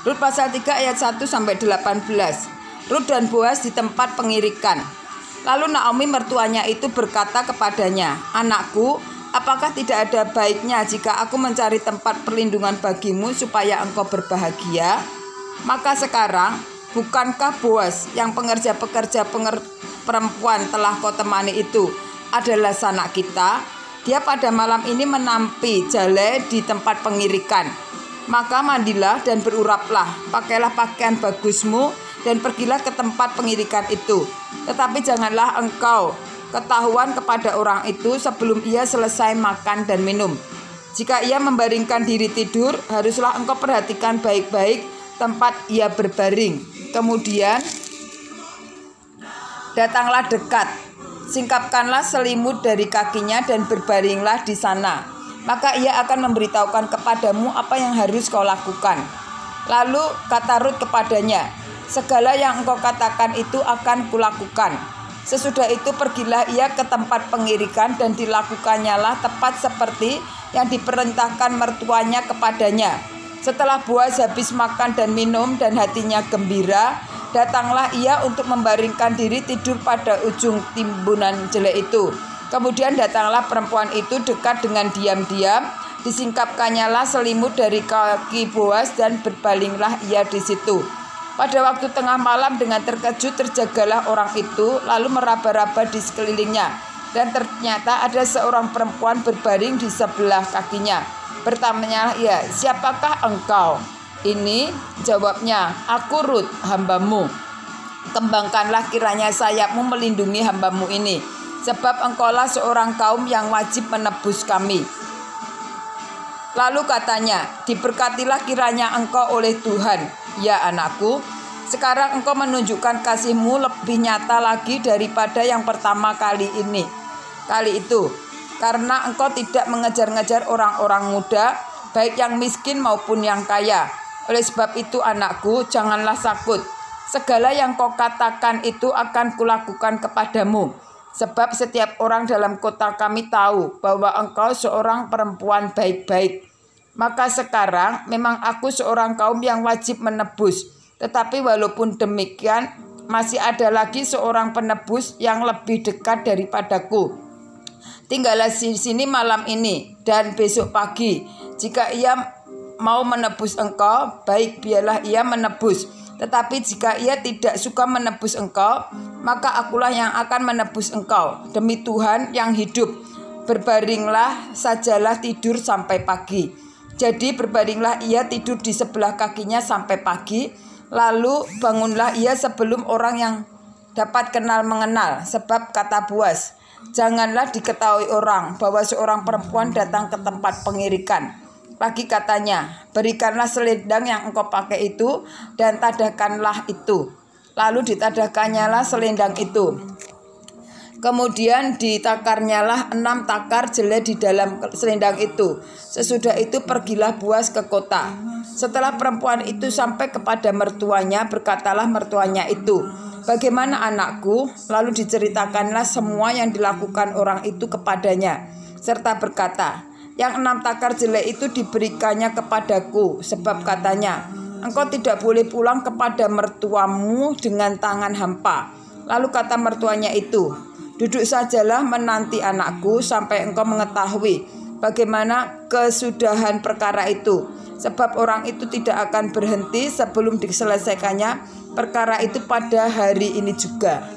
Rut pasal 3 ayat 1-18. Rut dan Boas di tempat pengirikan. Lalu Naomi mertuanya itu berkata kepadanya, "Anakku, apakah tidak ada baiknya jika aku mencari tempat perlindungan bagimu supaya engkau berbahagia? Maka sekarang, bukankah Boas yang pekerja-pekerja perempuan telah kau temani itu adalah sanak kita? Dia pada malam ini menampi jale di tempat pengirikan. Maka mandilah dan beruraplah, pakailah pakaian bagusmu dan pergilah ke tempat pengirikan itu. Tetapi janganlah engkau ketahuan kepada orang itu sebelum ia selesai makan dan minum. Jika ia membaringkan diri tidur, haruslah engkau perhatikan baik-baik tempat ia berbaring. Kemudian datanglah dekat, singkapkanlah selimut dari kakinya dan berbaringlah di sana. Maka ia akan memberitahukan kepadamu apa yang harus kau lakukan." Lalu kata Rut kepadanya, "Segala yang engkau katakan itu akan kulakukan." Sesudah itu pergilah ia ke tempat pengirikan dan dilakukannya tepat seperti yang diperintahkan mertuanya kepadanya. Setelah Boas habis makan dan minum dan hatinya gembira, datanglah ia untuk membaringkan diri tidur pada ujung timbunan jelek itu. Kemudian datanglah perempuan itu dekat dengan diam-diam, disingkapkannya selimut dari kaki Boas dan berbalinglah ia di situ. Pada waktu tengah malam dengan terkejut terjagalah orang itu, lalu meraba-raba di sekelilingnya. Dan ternyata ada seorang perempuan berbaring di sebelah kakinya. Bertanya ia, "Siapakah engkau?" "Ini," jawabnya, "aku Rut, hambamu. Kembangkanlah kiranya sayapmu melindungi hambamu ini, sebab engkaulah seorang kaum yang wajib menebus kami." Lalu katanya, "Diberkatilah kiranya engkau oleh Tuhan, ya anakku. Sekarang engkau menunjukkan kasihmu lebih nyata lagi daripada yang pertama kali itu, karena engkau tidak mengejar-ngejar orang-orang muda, baik yang miskin maupun yang kaya. Oleh sebab itu anakku, janganlah takut. Segala yang kau katakan itu akan kulakukan kepadamu. Sebab setiap orang dalam kota kami tahu bahwa engkau seorang perempuan baik-baik. Maka sekarang memang aku seorang kaum yang wajib menebus. Tetapi walaupun demikian, masih ada lagi seorang penebus yang lebih dekat daripadaku. Tinggallah di sini malam ini dan besok pagi. Jika ia mau menebus engkau, baik biarlah ia menebus. Tetapi jika ia tidak suka menebus engkau, maka akulah yang akan menebus engkau. Demi Tuhan yang hidup, berbaringlah sajalah tidur sampai pagi." Jadi berbaringlah ia tidur di sebelah kakinya sampai pagi. Lalu bangunlah ia sebelum orang yang dapat kenal mengenal. Sebab kata Boas, "Janganlah diketahui orang bahwa seorang perempuan datang ke tempat pengirikan." Lagi katanya, "Berikanlah selendang yang engkau pakai itu dan tadahkanlah itu." Lalu ditadahkannya selendang itu. Kemudian ditakarnyalah 6 takar jelai di dalam selendang itu. Sesudah itu pergilah Boas ke kota. Setelah perempuan itu sampai kepada mertuanya, berkatalah mertuanya itu, "Bagaimana anakku?" Lalu diceritakanlah semua yang dilakukan orang itu kepadanya, serta berkata, "Yang 6 takar jelai itu diberikannya kepadaku, sebab katanya, engkau tidak boleh pulang kepada mertuamu dengan tangan hampa." Lalu kata mertuanya itu, "Duduk sajalah menanti anakku sampai engkau mengetahui bagaimana kesudahan perkara itu. Sebab orang itu tidak akan berhenti sebelum diselesaikannya perkara itu pada hari ini juga."